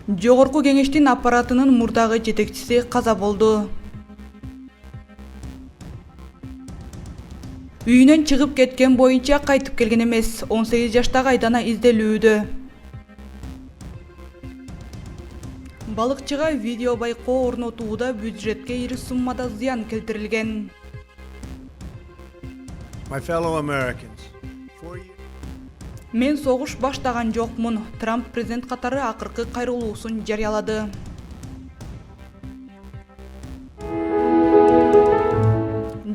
Жогорку кеңештин аппаратынын мурдагы жетекчиси каза болду. Үйүнөн чыгып кеткен боюнча кайтып келген эмес. 18 жаштагы Айдана изделүүдө. Балыкчыга видео байкоо орнотууда бюджетке ири суммада зыян келтирилген. My fellow Americans, Мен согуш баштаган жокмун. Трамп президент катары акыркы кайрылуусун жарыялады.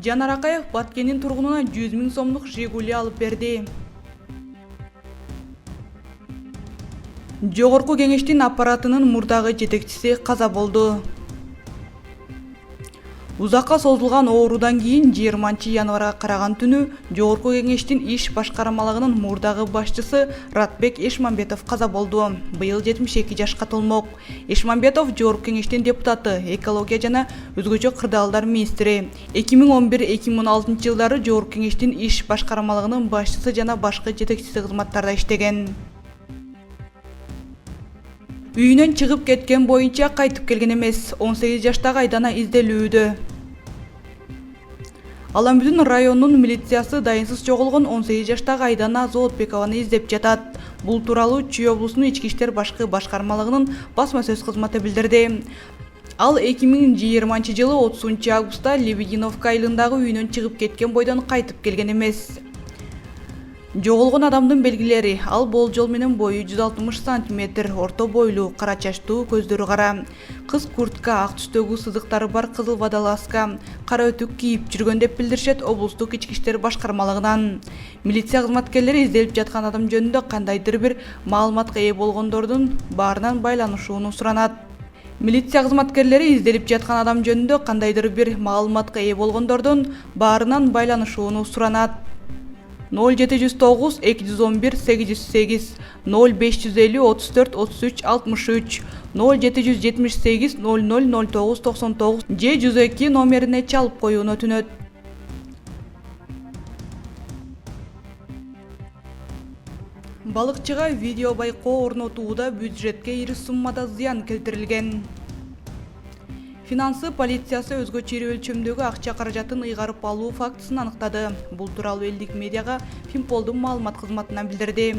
Жанар Акаев Баткендин тургунуна 100 000 сомдук Жигули алып берди. Жогорку кеңештин аппаратынын мурдагы жетекчиси каза болду. Узакка созулган оорудан кийин 20 январга караган түнү Жогорку кеңештин иш башкармалыгынын мурдагы башчысы Ратбек Эшмамбетов каза болду. Быйыл 72 жашка толмок. Эшмамбетов Жогорку кеңештин депутаты, экология жана өзгөчө кырдаалдар министри. 2011-2016 жылдары Жогорку кеңештин иш башкармалыгынын башчысы жана башкы жетекчиси кызматтарда иштеген. Үйүнөн чыгып кеткен боюнча кайтып келген эмес. 18 жаштагы Айдана изделүүдө. Аламбүдүн районунун милициясы дайынсыз жоголгон 18 жаштагы Айдана Зоотбекованы издеп жатат. Бул тууралуу Чүй облусунун ички иштер башкы башкармалыгынын басма сөз кызматы билдирди. Ал 2020 жылы 30 августта Лебединовка айылындагы үйүнөн чыгып кеткен бойдон кайтып келген эмес. Жоголгон адамдын белгилери: ал болжол менен бою 160 сантиметр, орто бойлуу, кара чачтуу, көздөрү кара. Кыз куртка, ак түстөгү сызыктары бар кызыл водолазка, кара өтүк кийип жүргөн деп билдиришет облустук ички иштер башкармалыгынан. Милиция кызматкерлери изделип жаткан адам жөнүндө кандайдыр бир маалыматка ээ болгондордун баарынан байланышууну суранат. Милиция кызматкерлери изделип жаткан адам жөнүндө кандайдыр бир маалыматка ээ болгондордун баарынан байланышууну суранат. 0709 211 808 0550 34 33 63 0778 00 09 99 же 102 номерине чалып коюуну өтүнөт. Балыкчыга видео байкоо орнотууда бюджетке ири суммада зыян келтирилген. Финансы полициясы өзгөчө ири өлчөмдөгү акча каражатын ыйгарып алуу фактысын аныктады. Бул тууралуу элдик медиага Финполдун маалымат кызматынан билдирди.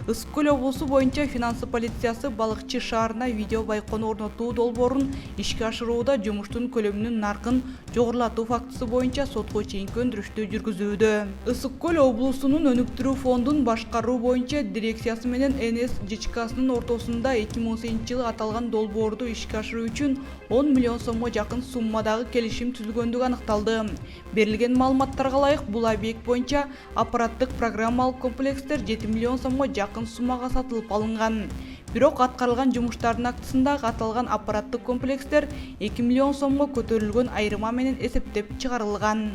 Ысык Көл облусу боюнча финансы полициясы Балыкчы шаарына видео байкоону орнотуу долбоорун ишке ашырууда жумуштун көлөмүнүн наркын жогорулатуу фактысы боюнча сотко чейинки өндүрүштү жүргүзүүдө. Ысык Көл облусунун өнүктүрүү фондун башкаруу боюнча дирекциясы менен НС ЖЧКсынын ортосунда 2018 жылы аталган долбоорду ишке ашыруу үчүн 10 миллион сомго жакын суммадагы келишим түзүлгөндүгү аныкталды. Берилген маалыматтарга ылайык, бул объект боюнча аппараттык программалык комплекстер 7 миллион сомго жакын суммага сатылып алынган. Бирок аткарылган жумуштардын актысында аталган аппараттык комплекстер 2 миллион сомго көтөрүлгөн айырма менен эсептеп чыгарылган.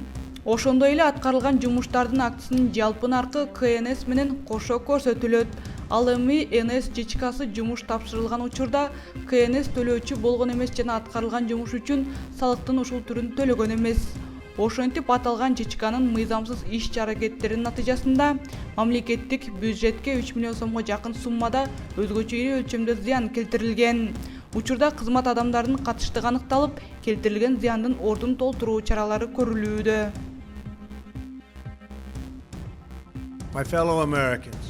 Ошондой эле аткарылган жумуштардын актысынын жалпы наркы КНС менен кошо көрсөтүлөт. Ал эми НС ЖЧКсы жумуш тапшырылган учурда КНС төлөөчү болгон эмес жана аткарылган жумуш үчүн салыктын ушул түрүн төлөгөн эмес. Ошентип аталган ЖЧКнын мыйзамсыз иш-аракеттеринин натыйжасында мамлекеттик бюджетке 3 миллион сомго жакын суммада өзгөчө ири өлчөмдө зыян келтирилген. Учурда кызмат адамдарынын катыштыгы аныкталып, келтирилген зыяндын ордун толтуруу чаралары көрүлүүдө. my fellow Americans,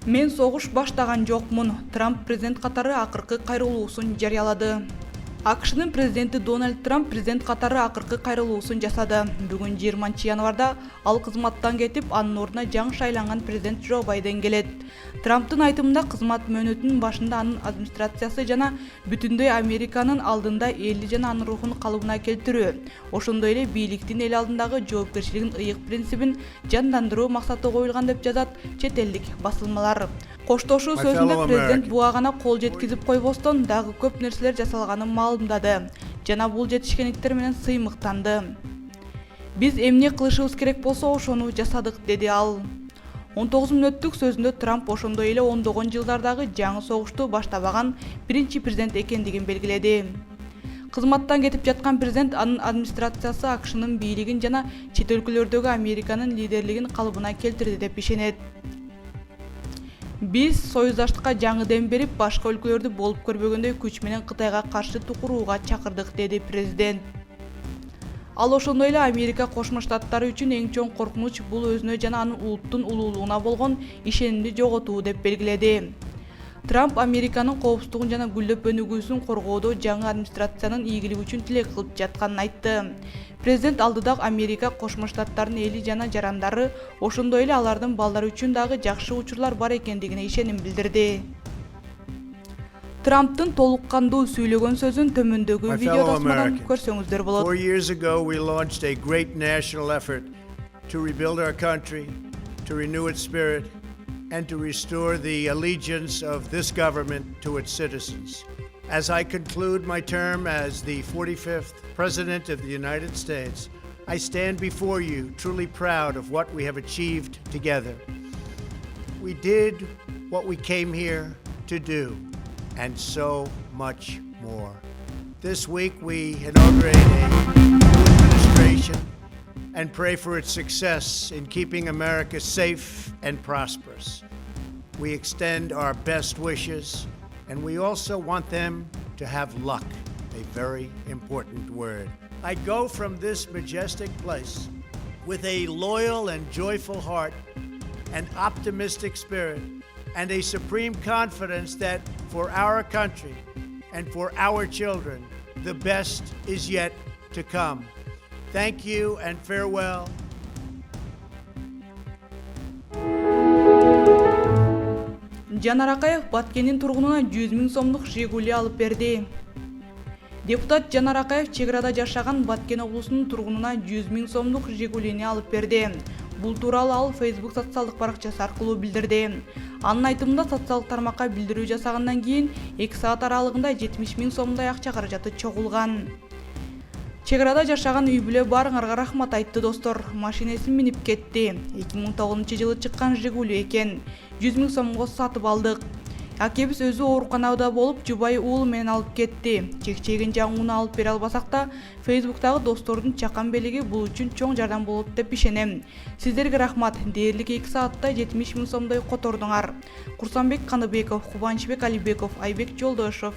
Мен согуш баштаган жокмун. Трамп президент катары акыркы кайрылуусун жарыялады. АКШнын президенти Дональд Трамп президент катары акыркы кайрылуусун жасады. Бүгүн 20 январда ал кызматтан кетип, анын ордуна жаңы шайланган президент Джо Байден келет. Трамптын айтымында кызмат мөөнөтүнүн башында анын администрациясы жана бүтүндөй Американын алдында элди жана анын рухун калыбына келтирүү, ошондой эле бийликтин эл алдындагы жоопкерчилигин ыйык принцибин жандандыруу максаты коюлган деп жазат чет элдик басылмалар. Коштошуу сөзүндө президент буга гана кол жеткизип койбостон дагы көп нерселер жасалганын маалымдады жана бул жетишкендиктер менен сыймыктанды. Биз эмне кылышыбыз керек болсо ошону жасадык, деди ал. 19 мүнөттүк сөзүндө Трамп ошондой эле ондогон жылдардагы жаңы согушту баштабаган биринчи президент экендигин белгиледи. Кызматтан кетип жаткан президент анын администрациясы АКШнын бийлигин жана чет өлкөлөрдөгү Американын лидерлигин калыбына келтирди деп ишенет. Биз союздаштыкка жаңы дем берип, башка өлкөлөрдү болуп көрбөгөндөй күч менен Кытайга каршы тукурууга чакырдык, деди президент. Ал ошондой эле Америка Кошмо Штаттары үчүн эң чоң коркунуч бул өзүнө жана анын улуттун улуулугуна болгон ишенимди жоготуу деп белгиледи. Трамп Американын коопсуздугун жана гүлдөп өнүгүүсүн коргоодо жаңы администрациянын ийгилиги үчүн тилек кылып жатканын айтты. Президент алдыда Америка Кошмо Штаттарынын эли жана жарандары, ошондой эле алардын балдары үчүн дагы жакшы учурлар бар экендигине ишеним билдирди. Трамптын толук кандуу сүйлөгөн сөзүн төмөндөгү My видео fellow тасмадан Americans, көрсөңүздөр болот. 4 years ago, we launched a great national effort to rebuild our country, to renew its spirit, and to restore the allegiance of this government to its citizens. As I conclude my term as the 45th President of the United States, I stand before you truly proud of what we have achieved together. We did what we came here to do, and so much more. This week we inaugurate a new administration and pray for its success in keeping America safe and prosperous. We extend our best wishes, and we also want them to have luck, a very important word. I go from this majestic place with a loyal and joyful heart, an optimistic spirit, and a supreme confidence that for our country and for our children, the best is yet to come. Thank you and farewell. Жанар Акаев Баткендин тургунуна 100 000 сомдук Жигули алып берди. Депутат Жанар Акаев чек арада жашаган Баткен облусунун тургунуна 100 000 сомдук Жигулини алып берди. Бул тууралуу ал Facebook социалдык баракчасы аркылуу билдирди. Анын айтымында социалдык тармакка билдирүү жасагандан кийин 2 саат аралыгында 70 000 сомдой акча каражаты чогулган. Чек арада жашаган үй бүлө барыңарга рахмат, айтты достор. Машинесин минип кетти. 2009-жылы чыккан Жигули экен. 100 000 сомго сатып алдык. Акебиз өзү ооруканада болуп, жубайы уулу менен алып кетти. Чек-чегин жаңууну алып бере албасак да, Facebooктагы достордун чакан белиги бул үчүн чоң жардам болот деп ишенем. Сиздерге рахмат. Дээрлик 2 саатта 70 000 сомдой котордуңар. Курсанбек Каныбеков, Кубанычбек Алибеков, Айбек Жолдошов,